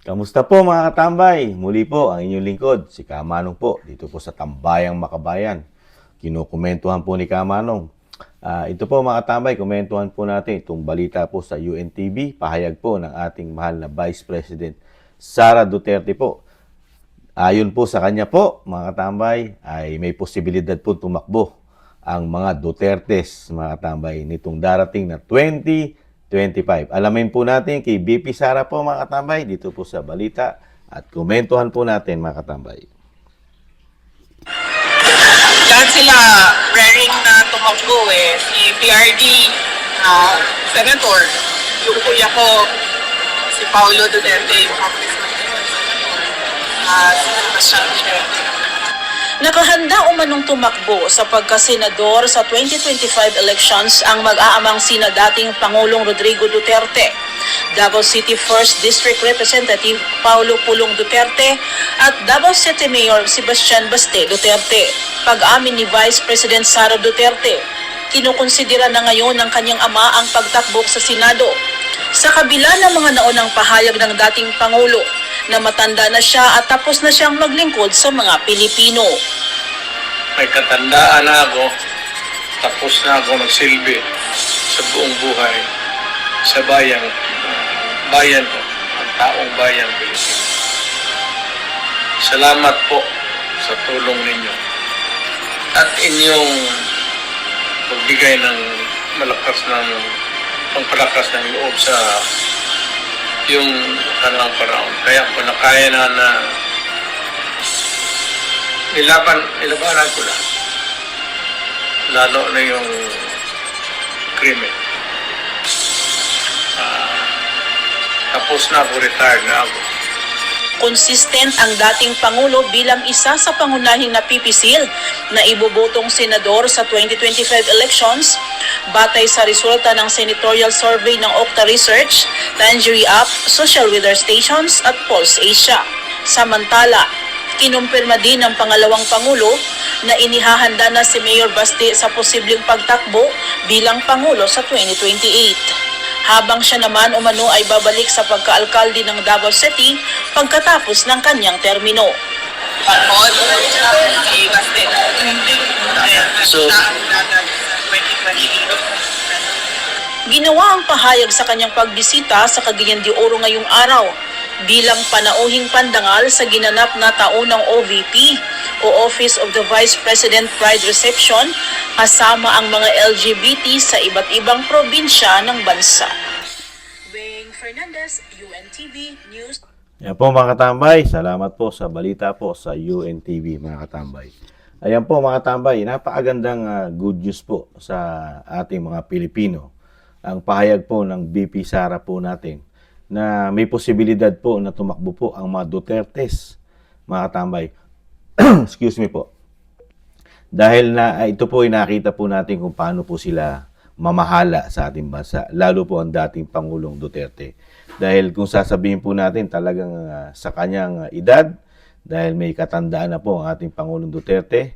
Kamusta po mga katambay? Muli po ang inyong lingkod, si Kamanong po, dito po sa Tambayang Makabayan. Kinukomentuhan po ni Kamanong. Ito po mga katambay, komentuhan po natin itong balita po sa UNTV, pahayag po ng ating mahal na Vice President Sara Duterte po. Ayon po sa kanya po, mga katambay, ay may posibilidad po tumakbo ang mga Dutertes, mga katambay, nitong darating na 2025. Alamin po natin kay BP Sara po, mga katambay, dito po sa balita at komentuhan po natin, mga katambay. Lahat sila raring na tumakbo si PRD, Senator, yung kuya ko, si Paulo Duterte, yung congressman ngayon, Senator. Nakahanda umanong tumakbo sa pagkasenador sa 2025 elections ang mag-aamang sina dating Pangulong Rodrigo Duterte, Davao City 1st District Representative Paulo Pulong Duterte at Davao City Mayor Sebastian Baste Duterte. Pag-amin ni Vice President Sara Duterte, kinukonsidera na ngayon ng kanyang ama ang pagtakbo sa Senado. Sa kabila ng mga naunang pahayag ng dating Pangulo na matanda na siya at tapos na siyang maglingkod sa mga Pilipino. May katandaan na ako, tapos na ako magsilbi sa buong buhay sa bayan ko, ang taong bayan Pilipino. Salamat po sa tulong ninyo at inyong pagbigay ng pangpalakas ng loob sa yung kanang paraon. Kaya po nakaya na nilabanan ko lang. Lalo na yung krimen. Tapos na ako, retired na ako. Consistent ang dating Pangulo bilang isa sa pangunahing napipisil na ibobotong senador sa 2025 elections batay sa resulta ng senatorial survey ng Okta Research, Tangery App, Social Weather Stations at Pulse Asia. Samantala, kinumpirma din ng pangalawang Pangulo na inihahanda na si Mayor Baste sa posibleng pagtakbo bilang Pangulo sa 2028. Habang siya naman umano ay babalik sa pagkaalkalde ng Davao City pagkatapos ng kanyang termino. Ginawa ang pahayag sa kanyang pagbisita sa Cagayan de Oro ngayong araw bilang panauhing pandangal sa ginanap na taunang OVP o Office of the Vice President Pride Reception kasama ang mga LGBT sa iba't ibang probinsya ng bansa. Weng Fernandez, UNTV News. Yan po mga katambay, salamat po sa balita po sa UNTV mga katambay. Ayan po mga katambay, napakagandang good news po sa ating mga Pilipino. Ang pahayag po ng BP Sara po natin na may posibilidad po na tumakbo po ang mga Dutertes, mga katambay. Excuse me po. Dahil na ito po ay nakita po natin kung paano po sila mamahala sa ating bansa, lalo po ang dating Pangulong Duterte. Dahil kung sasabihin po natin talagang sa kanyang edad, dahil may katandaan na po ang ating Pangulong Duterte,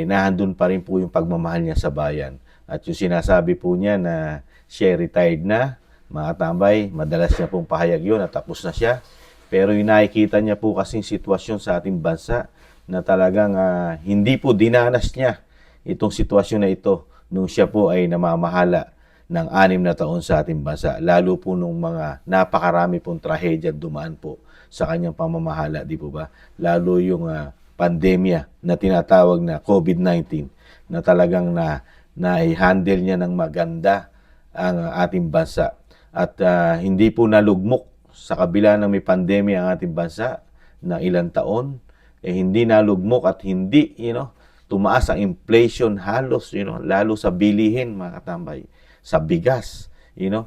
nahandun pa rin po yung pagmamahal niya sa bayan. At yung sinasabi po niya na siya retired na, mga tambay, madalas niya pong pahayag yun at tapos na siya. Pero yung nakikita niya po kasing sitwasyon sa ating bansa na talagang hindi po dinanas niya itong sitwasyon na ito nung siya po ay namamahala ng 6 na taon sa ating bansa. Lalo po nung mga napakarami pong trahedya dumaan po sa kanyang pamamahala, di po ba? Lalo yung pandemya na tinatawag na COVID-19 na talagang na-handle niya ng maganda ang ating bansa. At hindi po nalugmok sa kabila ng may pandemya ang ating bansa na ilang taon, hindi nalugmok at hindi, tumaas ang inflation halos, lalo sa bilihin, mga katambay, sa bigas,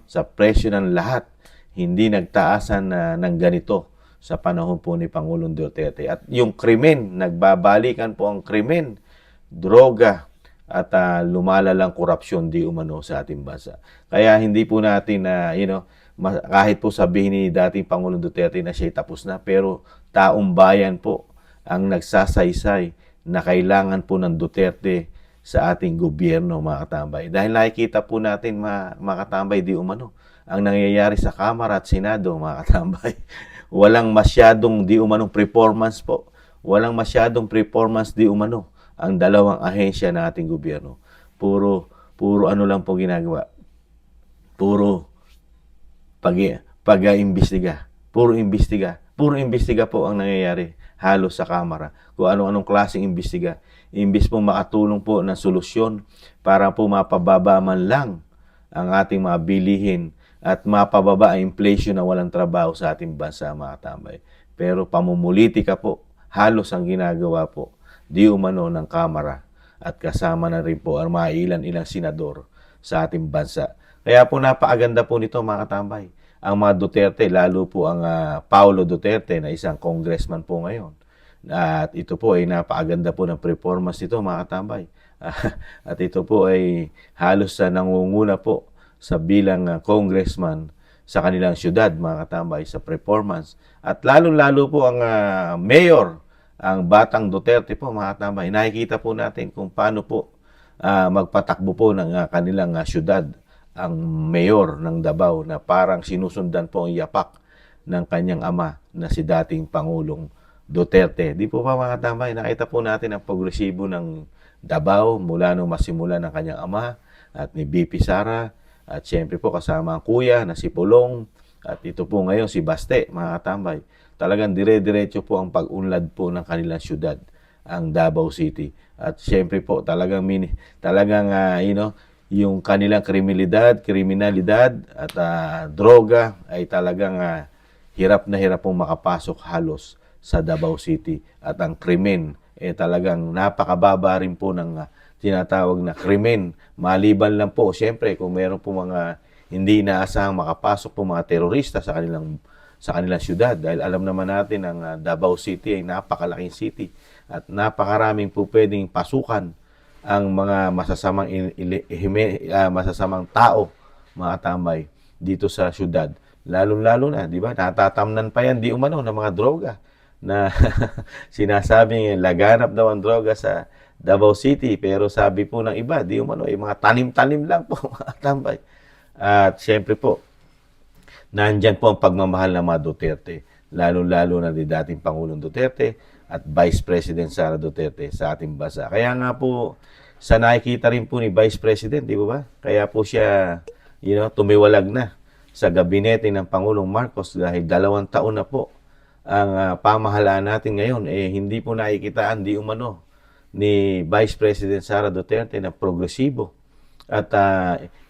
sa presyo ng lahat, hindi nagtaasan ng ganito sa panahon po ni Pangulong Duterte. At yung krimen, nagbabalikan po ang krimen, droga, at lumalalang korupsyon di umano sa ating bansa. Kaya hindi po natin kahit po sabihin ni dating Pangulong Duterte na siya tapos na, pero taong bayan po ang nagsasaysay na kailangan po ng Duterte sa ating gobyerno, mga katambay. Dahil nakikita po natin, mga katambay, di umano, ang nangyayari sa Kamara at Senado, mga katambay. Walang masyadong di umanong performance po. Walang masyadong performance di umano ang dalawang ahensya ng ating gobyerno. Puro ano lang po ginagawa. Puro pag-iimbestiga. Puro imbestiga po ang nangyayari halos sa Kamara. Kung anong klaseng imbestiga. Imbis po makatulong po ng solusyon para po mapababa man lang ang ating mga bilihin at mapababa ang inflation na walang trabaho sa ating bansa, mga katambay. Pero pamumulitika po, halos ang ginagawa po, di umano ng Kamara at kasama na rin po ang mga ilang senador sa ating bansa. Kaya po napakaganda po nito, mga katambay. Ang mga Duterte, lalo po ang Paulo Duterte na isang congressman po ngayon. At ito po ay napakaganda po ng performance nito, mga katambay. At ito po ay halos nangunguna po sa bilang congressman sa kanilang syudad, mga katambay, sa performance. At lalo-lalo po ang mayor, ang Batang Duterte po, mga katambay. Nakikita po natin kung paano po magpatakbo po ng kanilang syudad ang mayor ng Davao na parang sinusundan po ang yapak ng kanyang ama na si dating Pangulong Duterte. Di po ba, mga katambay, nakita po natin ang progresibo ng Davao mula nung masimula ng kanyang ama at ni BP Sara. At syempre po kasama ang kuya na si Pulong at ito po ngayon si Baste, mga katambay. Talagang dire-diretso po ang pag-unlad po ng kanilang syudad, ang Davao City. At syempre po talagang yung kanilang kriminalidad at droga ay talagang hirap na hirap pong makapasok halos sa Davao City. At ang krimen talagang napakababa rin po ng tinatawag na krimen. Maliban lang po, siyempre, kung meron po mga hindi inaasahang makapasok po mga terorista sa kanilang syudad. Dahil alam naman natin ang Davao City ay napakalaking city at napakaraming po pwedeng pasukan ang mga masasamang tao, mga tambay, dito sa syudad. Lalo-lalo na, di ba? Natatamnan pa yan, di umano, ng mga droga na sinasabing laganap daw ang droga sa Davao City, pero sabi po ng iba, di umano, mga tanim-tanim lang po, mga tambay. At siyempre po, nandyan po ang pagmamahal ng mga Duterte, lalo-lalo na di dating Pangulong Duterte at Vice President Sara Duterte sa ating bansa. Kaya nga po, sa nakikita rin po ni Vice President, di ba? Kaya po siya, tumiwalag na sa gabinete ng Pangulong Marcos dahil 2 taon na po ang pamahalaan natin ngayon. Hindi po nakikitaan, di umano, ni Vice President Sara Duterte na progresibo at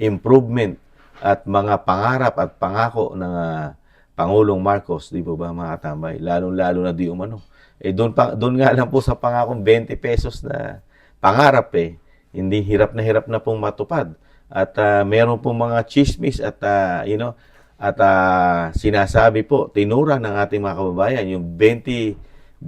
improvement at mga pangarap at pangako ng Pangulong Marcos, di po ba, mga katambay? Lalo-lalo na di umano. Doon nga lang po sa pangakong 20 pesos na pangarap hindi hirap na pong matupad. At meron pong mga chismis at sinasabi po, tinura ng ating mga kababayan, yung 29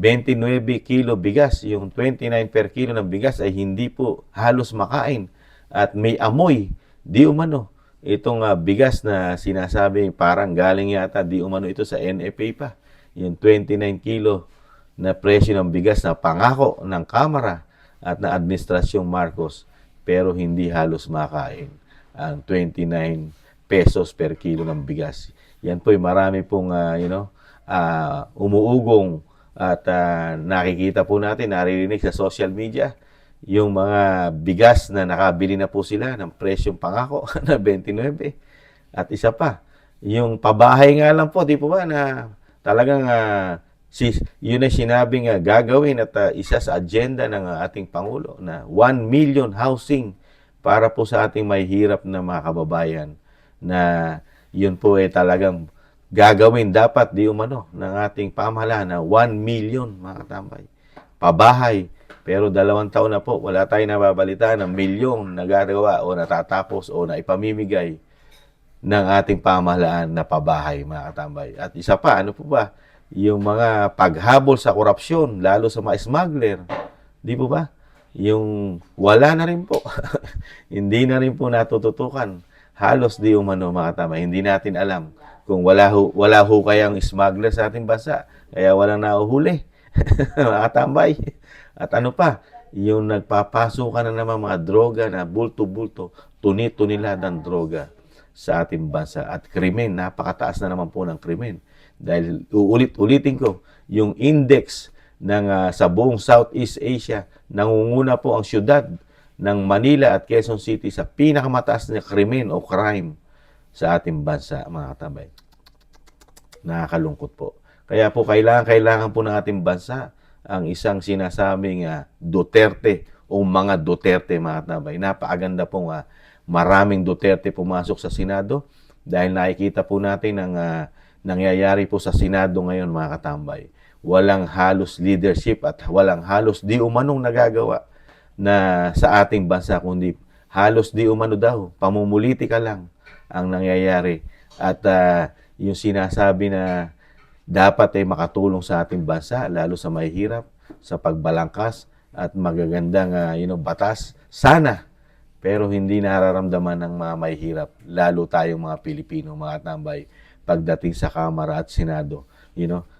kilo bigas, yung 29 per kilo ng bigas ay hindi po halos makain at may amoy, di umano. Itong bigas na sinasabi parang galing yata, di umano ito sa NFA pa. Yung 29 kilo na presyo ng bigas na pangako ng Kamara at na Administrasyong Marcos, pero hindi halos makain ang 29 pesos per kilo ng bigas. Yan po marami pong umuugong at nakikita po natin, naririnig sa social media, yung mga bigas na nakabili na po sila ng presyong pangako na 29. At isa pa, yung pabahay nga lang po, di po ba, na talagang yun ay sinabing gagawin at isa sa agenda ng ating Pangulo na 1 million housing para po sa ating may hirap na mga kababayan, na yun po talagang gagawin dapat di umano ng ating pamahalaan na 1 million, mga katambay, pabahay. Pero 2 taon na po, wala tayong nababalita ng milyong nagagawa o natatapos o naipamimigay ng ating pamahalaan na pabahay, mga katambay. At isa pa, ano po ba? Yung mga paghabol sa korupsyon, lalo sa mga smuggler, di po ba? Yung wala na rin po. Hindi na rin po natututukan. Halos di umano, mga katambay. Hindi natin alam kung wala ho kayang smuggler sa ating bansa, kaya walang nahuhuli. Mga katambay. At ano pa, yung nagpapasukan na naman mga droga na bulto-bulto, tuni-tuniladang droga sa ating bansa. At krimen, napakataas na naman po ng krimen. Dahil ulitin ko, yung index ng sa buong Southeast Asia, nangunguna po ang syudad ng Manila at Quezon City sa pinakamataas na krimen o crime sa ating bansa, mga katabay. Nakakalungkot po. Kaya po kailangan po ng ating bansa ang isang sinasabing Duterte o mga Duterte, mga katabay. Napakaganda pong maraming Duterte pumasok sa Senado dahil nakikita po natin ang nangyayari po sa Senado ngayon, mga katambay. Walang halos leadership at walang halos di umanong nagagawa na sa ating bansa, kundi halos di umano daw, pamumulitika lang ang nangyayari. At yung sinasabi na dapat ay makatulong sa ating bansa, lalo sa mahihirap, sa pagbalangkas at magagandang batas. Sana, pero hindi nararamdaman ng mga mahihirap, lalo tayong mga Pilipino, mga tambay, pagdating sa Kamara at Senado.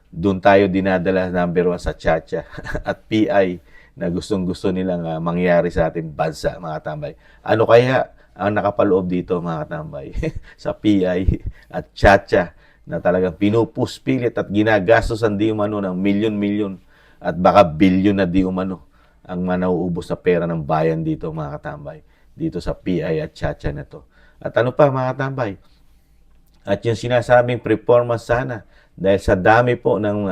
Doon tayo dinadala number 1 sa Chacha at PI na gustong-gusto nilang mangyari sa ating bansa, mga tambay. Ano kaya ang nakapaloob dito, mga tambay, sa PI at Chacha na talagang pinupuspilit at ginagastos ang di umano ng milyon-milyon at baka bilyon na di umano ang manauubos na pera ng bayan dito, mga katambay, dito sa PI at Chacha na to. At ano pa, mga katambay, at yung sinasabing performance sana dahil sa dami po ng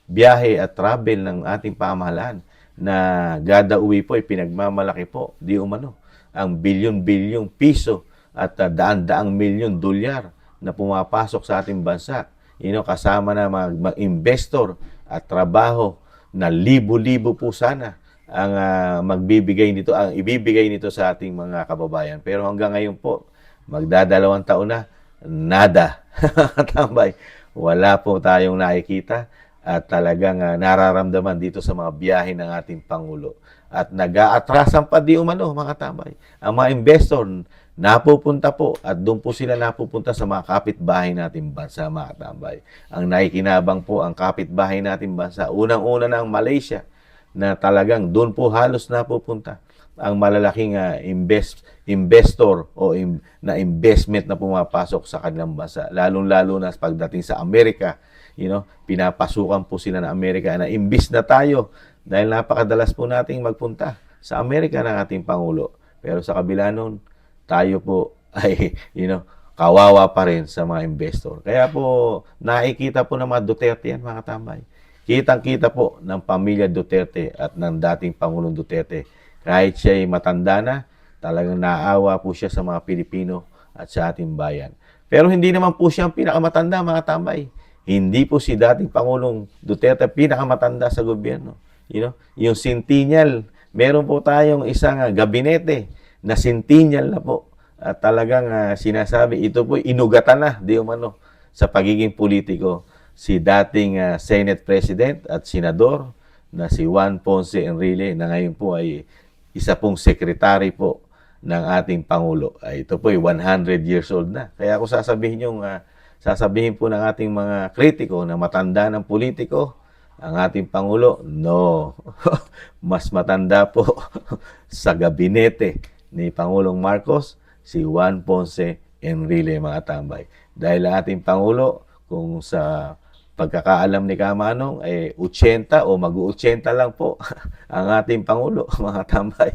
biyahe at travel ng ating pamahalaan na gada uwi po ay pinagmamalaki po di umano ang bilyon-bilyong piso at daan-daang milyon dolyar na pumapasok sa ating bansa. Kasama na mga investor at trabaho na libo-libo po sana ang magbibigay nito, ang ibibigay nito sa ating mga kababayan. Pero hanggang ngayon po, magdadalawang taon na, nada. Tambay. Wala po tayong nakikita at talagang nararamdaman dito sa mga biyahe ng ating Pangulo. At nag-aatrasan pa di umano, mga tambay. Ang mga investor, napupunta po at doon po sila napupunta sa mga kapitbahay nating bansa, mga tambay. Ang nakikinabang po ang kapitbahay nating bansa. Unang-una na ang Malaysia na talagang doon po halos napupunta ang malalaking investor o na investment na pumapasok sa kanilang bansa. Lalong-lalo na pagdating sa Amerika, pinapasukan po sila ng Amerika na imbis na tayo dahil napakadalas po nating magpunta sa Amerika ng ating Pangulo. Pero sa kabila nun, tayo po ay, kawawa pa rin sa mga investor. Kaya po, nakikita po ng mga Duterte yan, mga tambay. Kitang-kita po ng pamilya Duterte at ng dating Pangulong Duterte. Kahit siya ay matanda na, talagang naawa po siya sa mga Pilipino at sa ating bayan. Pero hindi naman po siya ang pinakamatanda, mga tambay. Hindi po si dating Pangulong Duterte pinakamatanda sa gobyerno. Yung centennial, meron po tayong isang gabinete na centennial na po. At talagang sinasabi, ito po inugatan na, di umano, sa pagiging politiko. Si dating Senate President at Senador na si Juan Ponce Enrile na ngayon po ay isa pong secretary po ng ating Pangulo. Ito po ay 100 years old na. Kaya kung sasabihin po ng ating mga kritiko na matanda ng politiko, ang ating Pangulo, no. Mas matanda po sa gabinete ni Pangulong Marcos, si Juan Ponce Enrile, mga tambay. Dahil ang ating Pangulo, kung sa pagkakaalam ni Kamanong, 80 o mag-80 lang po ang ating Pangulo, mga tambay.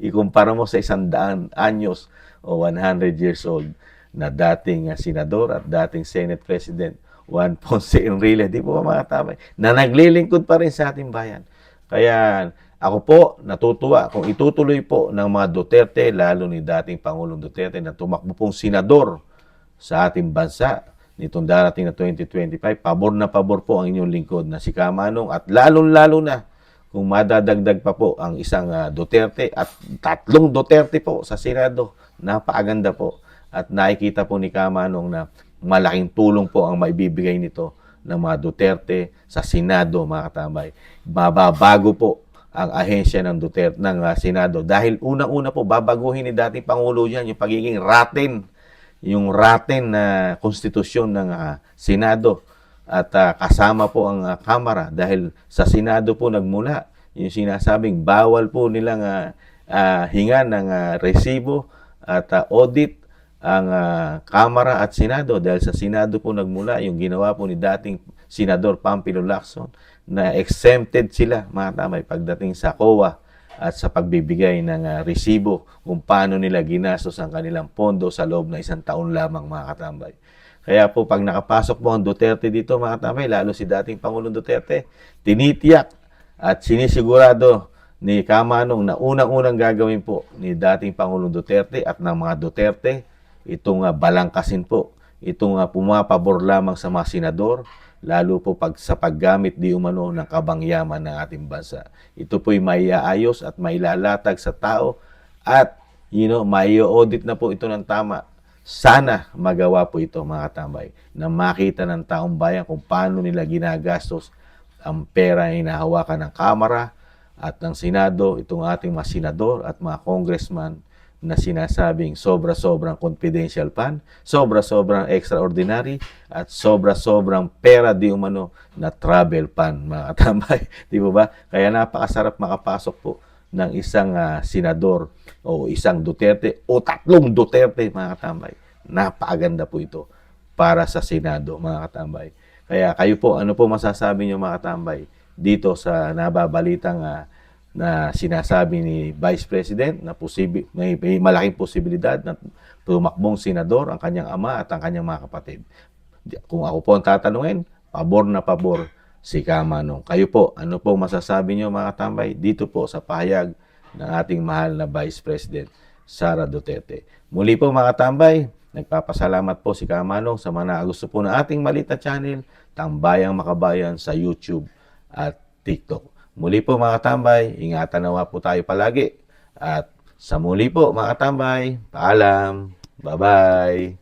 Ikumpara mo sa 100 anyos o 100 years old na dating senador at dating Senate President Juan Ponce Enrile, di po mga tambay, na naglilingkod pa rin sa ating bayan. Kaya ako po natutuwa kung itutuloy po ng mga Duterte, lalo ni dating Pangulong Duterte na tumakbo pong senador sa ating bansa nitong darating na 2025, pabor na pabor po ang inyong lingkod na si Kamanong at lalong-lalo na kung madadagdag pa po ang isang Duterte at 3 Duterte po sa Senado, napakaganda po. At nakikita po ni Kamanong na malaking tulong po ang maibibigay nito ng mga Duterte sa Senado, mga katambay. Mababago po ang ahensya ng Duterte ng Senado dahil unang-una po babaguhin ni dating Pangulo yan yung pagiging rotten na konstitusyon ng Senado at kasama po ang Kamara dahil sa Senado po nagmula yung sinasabing bawal po nilang hingan ng resibo at audit ang Kamara at Senado dahil sa Senado po nagmula yung ginawa po ni dating Senador Pampilo Lacson na exempted sila mga tambay pagdating sa COA at sa pagbibigay ng resibo kung paano nila ginastos ang kanilang pondo sa loob ng isang taon lamang mga katambay. Kaya po pag nakapasok po ang Duterte dito mga katambay, lalo si dating Pangulong Duterte, tinitiyak at sinisigurado ni Kamanong na unang-unang gagawin po ni dating Pangulong Duterte at ng mga Duterte itong balangkasin po, itong pumapabor lamang sa mga senador, lalo po sa paggamit di umano ng kabangyaman ng ating bansa. Ito po'y maiaayos at mailalatag sa tao at mai-audit na po ito ng tama. Sana magawa po ito mga tambay na makita ng taong bayan kung paano nila ginagastos ang pera na hinahawakan ng Kamara at ng Senado, itong ating mga senador at mga congressman na sinasabing sobra-sobrang confidential fund, sobra-sobrang extraordinary, at sobra-sobrang pera di umano na travel fund, mga katambay. Di ba? Kaya napakasarap makapasok po ng isang senador o isang Duterte o tatlong Duterte, mga katambay. Napakaganda po ito para sa Senado, mga katambay. Kaya kayo po, ano po masasabi niyo mga katambay dito sa nababalitang na sinasabi ni Vice President na may malaking posibilidad na tumakbong senador ang kanyang ama at ang kanyang mga kapatid. Kung ako po ang tatanungin, pabor na pabor si Kamanong. Kayo po, ano po masasabi niyo mga katambay dito po sa pahayag ng ating mahal na Vice President Sara Duterte. Muli po mga katambay, nagpapasalamat po si Kamanong sa mga gusto po ng ating malita channel, Tambayang Makabayan sa YouTube at TikTok. Muli po mga katambay, ingatan nawa po tayo palagi. At sa muli po mga katambay, paalam, bye-bye.